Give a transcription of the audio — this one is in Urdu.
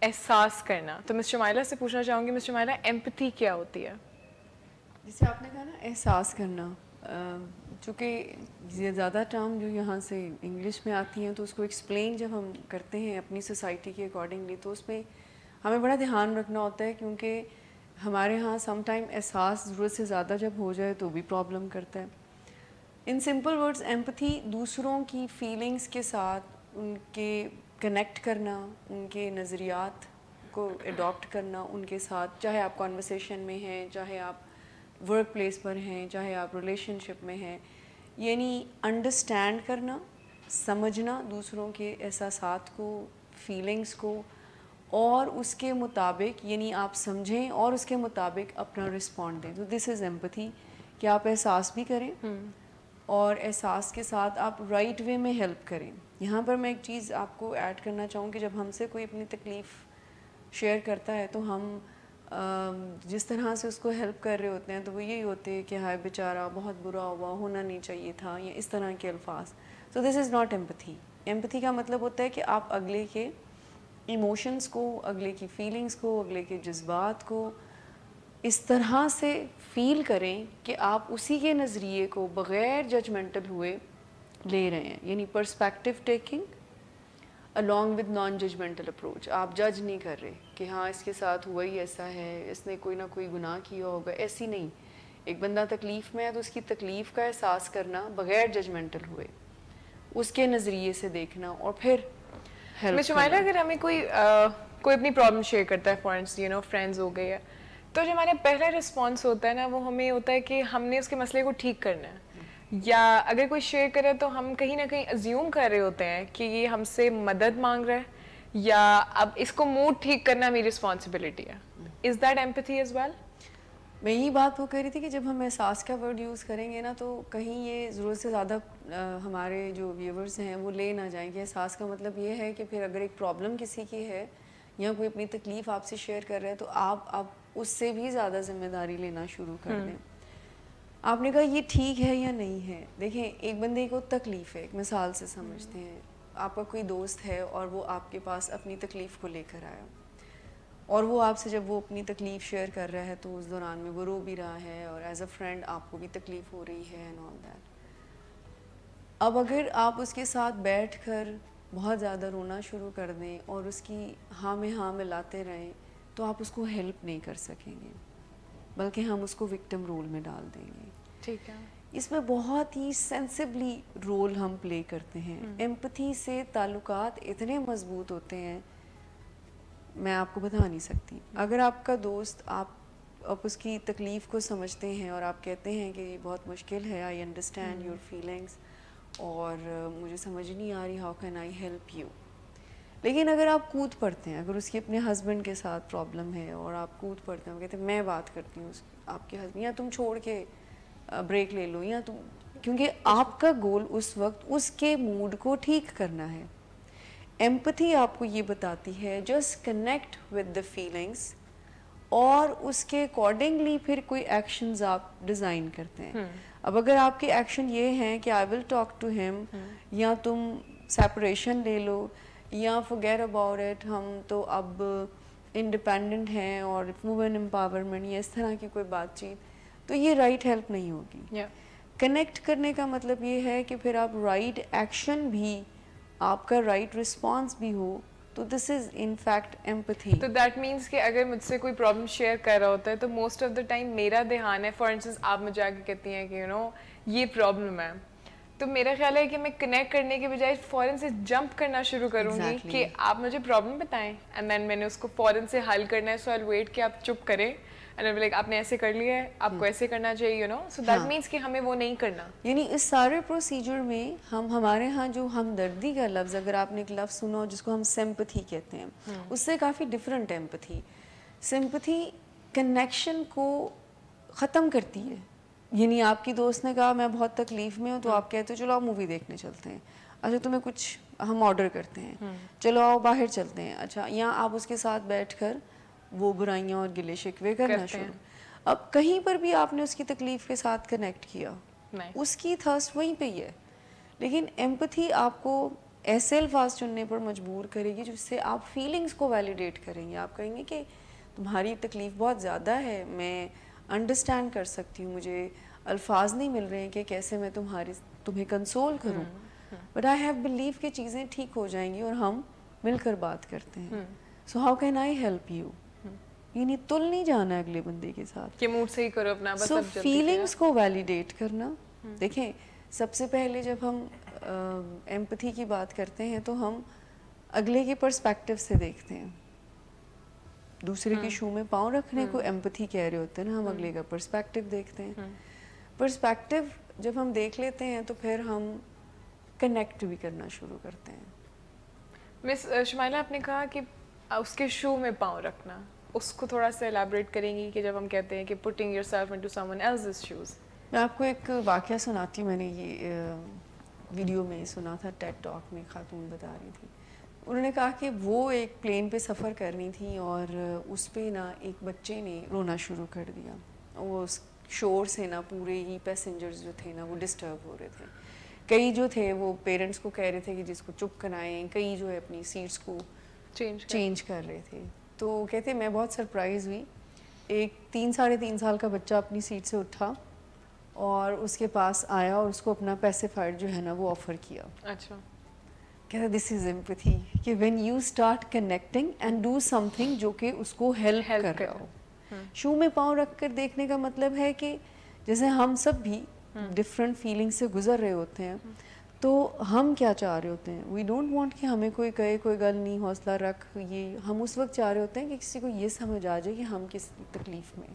احساس کرنا. تو مس شمائلہ سے پوچھنا چاہوں گی, مس شمائلہ ایمپتھی کیا ہوتی ہے؟ جیسے آپ نے کہا نا احساس کرنا, چونکہ زیادہ ٹرم جو یہاں سے انگلش میں آتی ہیں تو اس کو ایکسپلین جب ہم کرتے ہیں اپنی سوسائٹی کے اکارڈنگلی تو اس میں ہمیں بڑا دھیان رکھنا ہوتا ہے, کیونکہ ہمارے ہاں سم ٹائم احساس ضرورت سے زیادہ جب ہو جائے تو بھی پرابلم کرتا ہے. ان سمپل ورڈز ایمپتھی دوسروں کی فیلنگس کے ساتھ ان کے کنیکٹ کرنا, ان کے نظریات کو اڈاپٹ کرنا ان کے ساتھ, چاہے آپ کانورسیشن میں ہیں, چاہے آپ ورک پلیس پر ہیں, چاہے آپ ریلیشن شپ میں ہیں, یعنی انڈرسٹینڈ کرنا, سمجھنا دوسروں کے احساسات کو, فیلنگس کو, اور اس کے مطابق یعنی آپ سمجھیں اور اس کے مطابق اپنا رسپونڈ دیں. تو دس از ایمپتھی, کہ آپ احساس بھی کریں اور احساس کے ساتھ آپ رائٹ وے میں ہیلپ کریں. یہاں پر میں ایک چیز آپ کو ایڈ کرنا چاہوں کہ جب ہم سے کوئی اپنی تکلیف شیئر کرتا ہے تو ہم جس طرح سے اس کو ہیلپ کر رہے ہوتے ہیں تو وہ یہی ہوتے ہیں کہ ہائے بیچارہ بہت برا ہوا, ہونا نہیں چاہیے تھا, یا اس طرح کے الفاظ. سو دس از ناٹ ایمپتھی. ایمپتھی کا مطلب ہوتا ہے کہ آپ اگلے کے ایموشنس کو, اگلے کی فیلنگس کو, اگلے کے جذبات کو اس طرح سے فیل کریں کہ آپ اسی کے نظریے کو بغیر ججمنٹل ہوئے لے رہے ہیں, یعنی perspective taking along with non judgmental approach. آپ جج نہیں کر رہے کہ ہاں اس کے ساتھ ہوا ہی ایسا ہے, اس نے کوئی نہ کوئی گناہ کیا ہوگا, ایسی نہیں. ایک بندہ تکلیف میں ہے تو اس کی تکلیف کا احساس کرنا بغیر ججمنٹل ہوئے, اس کے نظریے سے دیکھنا اور پھر ہیلپ مس شمائلہ اگر ہمیں کوئی اپنی پرابلم شیئر کرتا ہے, فار انسٹنس فرینڈز ہو گئے, تو جو ہمارا پہلا رسپانس ہوتا ہے نا وہ ہمیں ہوتا ہے کہ ہم نے اس کے مسئلے کو ٹھیک کرنا ہے, یا اگر کوئی شیئر کرے تو ہم کہیں نہ کہیں ازیوم کر رہے ہوتے ہیں کہ یہ ہم سے مدد مانگ رہا ہے, یا اب اس کو موڈ ٹھیک کرنا میری رسپانسبلٹی ہے. Is that empathy as well? میں یہی بات وہ کہہ رہی تھی کہ جب ہم احساس کا ورڈ یوز کریں گے نا تو کہیں یہ ضرورت سے زیادہ ہمارے جو ویورز ہیں وہ لے نہ جائیں کہ احساس کا مطلب یہ ہے کہ پھر اگر ایک پرابلم کسی کی ہے یا کوئی اپنی تکلیف آپ سے شیئر کر رہے ہیں تو آپ اب اس سے بھی زیادہ ذمہ داری لینا شروع کر دیں. آپ نے کہا یہ ٹھیک ہے یا نہیں ہے. دیکھیں ایک بندے کو تکلیف ہے, ایک مثال سے سمجھتے ہیں, آپ کا کوئی دوست ہے اور وہ آپ کے پاس اپنی تکلیف کو لے کر آیا, اور وہ آپ سے جب وہ اپنی تکلیف شیئر کر رہا ہے تو اس دوران میں وہ رو بھی رہا ہے اور ایز اے فرینڈ آپ کو بھی تکلیف ہو رہی ہے اینڈ آل دیٹ. اب اگر آپ اس کے ساتھ بیٹھ کر بہت زیادہ رونا شروع کر دیں اور اس کی ہاں میں ہاں ملاتے رہیں تو آپ اس کو ہیلپ نہیں کر سکیں گے, بلکہ ہم اس کو وکٹم رول میں ڈال دیں گے. ٹھیک ہے, اس میں بہت ہی سینسبلی رول ہم پلے کرتے ہیں. ایمپتھی سے تعلقات اتنے مضبوط ہوتے ہیں میں آپ کو بتا نہیں سکتی. اگر آپ کا دوست آپ اس کی تکلیف کو سمجھتے ہیں اور آپ کہتے ہیں کہ یہ بہت مشکل ہے, آئی انڈرسٹینڈ یور فیلنگس اور مجھے سمجھ نہیں آ رہی how can I help you, لیکن اگر آپ کود پڑتے ہیں, اگر اس کی اپنے ہسبینڈ کے ساتھ پرابلم ہے اور آپ کود پڑتے ہیں, وہ کہتے ہیں میں بات کرتی ہوں آپ کے ہسبینڈ, یا تم چھوڑ کے بریک لے لو, یا تم, کیونکہ آپ کا گول اس وقت اس کے موڈ کو ٹھیک کرنا ہے. ایمپتھی آپ کو یہ بتاتی ہے just connect with the feelings, اور اس کے اکارڈنگلی پھر کوئی ایکشنز آپ ڈیزائن کرتے ہیں. اب اگر آپ کے ایکشن یہ ہیں کہ آئی ول ٹاک ٹو ہیم, یا تم سیپریشن لے لو, یا forget about it, ہم تو اب انڈیپینڈنٹ ہیں اور وومن امپاورمنٹ یا اس طرح کی کوئی بات چیت, تو یہ رائٹ ہیلپ نہیں ہوگی. کنیکٹ کرنے کا مطلب یہ ہے کہ پھر آپ رائٹ ایکشن بھی, آپ کا رائٹ رسپانس بھی ہو, تو دس از ان فیکٹ ایمپتھی. تو دیٹ مینس کہ اگر مجھ سے کوئی پرابلم شیئر کر رہا ہوتا ہے تو موسٹ آف دا ٹائم میرا دھیان ہے, فار انسٹنس آپ مجھے آ کے کہتی ہیں کہ یہ پرابلم ہے, تو میرا خیال ہے کہ میں کنیکٹ کرنے کے بجائے فوراً سے جمپ کرنا شروع کروں گی کہ آپ مجھے پرابلم بتائیں, اینڈ دین میں نے اس کو فوراً سے حل کرنا ہے. سو آئی ویٹ کہ آپ چپ کریں, اینڈ لائک آپ نے ایسے کر لیا ہے, آپ کو ایسے کرنا چاہیے, سو دیٹ مینس کہ ہمیں وہ نہیں کرنا. یعنی اس سارے پروسیجر میں ہمارے ہاں جو ہمدردی کا لفظ, اگر آپ نے ایک لفظ سنا ہو جس کو ہم سمپتھی کہتے ہیں, اس سے کافی ڈفرینٹ ایمپتھی. سمپتھی کنیکشن کو ختم کرتی ہے. یعنی آپ کی دوست نے کہا میں بہت تکلیف میں ہوں, تو آپ کہتے ہو چلو آپ مووی دیکھنے چلتے ہیں, اچھا تمہیں کچھ ہم آرڈر کرتے ہیں, چلو آؤ باہر چلتے ہیں, اچھا, یا آپ اس کے ساتھ بیٹھ کر وہ برائیاں اور گلے شکوے کرنا شروع. اب کہیں پر بھی آپ نے اس کی تکلیف کے ساتھ کنیکٹ کیا, اس کی تھرسٹ وہیں پہ ہی ہے. لیکن ایمپتھی آپ کو ایسے الفاظ چننے پر مجبور کرے گی جس سے آپ فیلنگس کو ویلیڈیٹ کریں گے. آپ کہیں گے کہ تمہاری تکلیف بہت زیادہ ہے, میں انڈرسٹینڈ کر سکتی ہوں, مجھے الفاظ نہیں مل رہے ہیں کہ کیسے میں تمہیں کنسول کروں, بٹ آئی ہیو بلیو کہ چیزیں ٹھیک ہو جائیں گی اور ہم مل کر بات کرتے ہیں. So how can I help you. یعنی تل نہیں جانا اگلے بندے کے ساتھ, کہ موڈ صحیح کرو اپنا, بس سو اب جلدی فیلنگس کو ویلیڈیٹ کرنا. دیکھیں سب سے پہلے جب ہم ایمپتھی کی بات کرتے ہیں تو ہم اگلے کے پرسپیکٹو سے دیکھتے ہیں. دوسرے کے شو میں پاؤں رکھنے کو ایمپتھی کہہ رہے ہوتے ہیں نا, ہم اگلے کا پرسپیکٹو دیکھتے ہیں. پرسپیکٹو جب ہم دیکھ لیتے ہیں تو پھر ہم کنیکٹ بھی کرنا شروع کرتے ہیں. مس شمائلہ, آپ نے کہا کہ اس کے شو میں پاؤں رکھنا, اس کو تھوڑا سا الیبریٹ کریں گی کہ جب ہم کہتے ہیں کہ putting yourself into someone else's shoes. میں آپ کو ایک واقعہ سناتی ہوں, میں نے یہ ویڈیو میں سنا تھا, ٹیڈ ٹاک میں خاتون بتا رہی تھی. انہوں نے کہا کہ وہ ایک پلین پہ سفر کر رہی تھیں اور اس پہ نا ایک بچے نے رونا شروع کر دیا. وہ اس شور سے نا پورے ہی پیسنجرز جو تھے نا وہ ڈسٹرب ہو رہے تھے. کئی جو تھے وہ پیرنٹس کو کہہ رہے تھے کہ جس کو چپ کرائیں, کئی جو ہے اپنی سیٹس کو چینج کر رہے تھے. تو کہتے میں بہت سرپرائز ہوئی, ایک 3-3.5 سال کا بچہ اپنی سیٹ سے اٹھا اور اس کے پاس آیا اور اس کو اپنا پیسیفائر جو ہے نا وہ آفر کیا. اچھا, کہتا دس از ایمپتھی, کہ when you start connecting and do some thing جو کہ اس کو ہیلپ کر رہا ہو. شو میں پاؤں رکھ کر دیکھنے کا مطلب ہے کہ جیسے ہم سب بھی ڈفرینٹ فیلنگ سے گزر رہے ہوتے ہیں, تو ہم کیا چاہ رہے ہوتے ہیں, وی ڈونٹ وانٹ کہ ہمیں کوئی کہے کوئی گل نہیں, حوصلہ رکھ, یہ ہم اس وقت چاہ رہے ہوتے ہیں کہ کسی کو یہ سمجھ آ جائے کہ ہم کس تکلیف میں.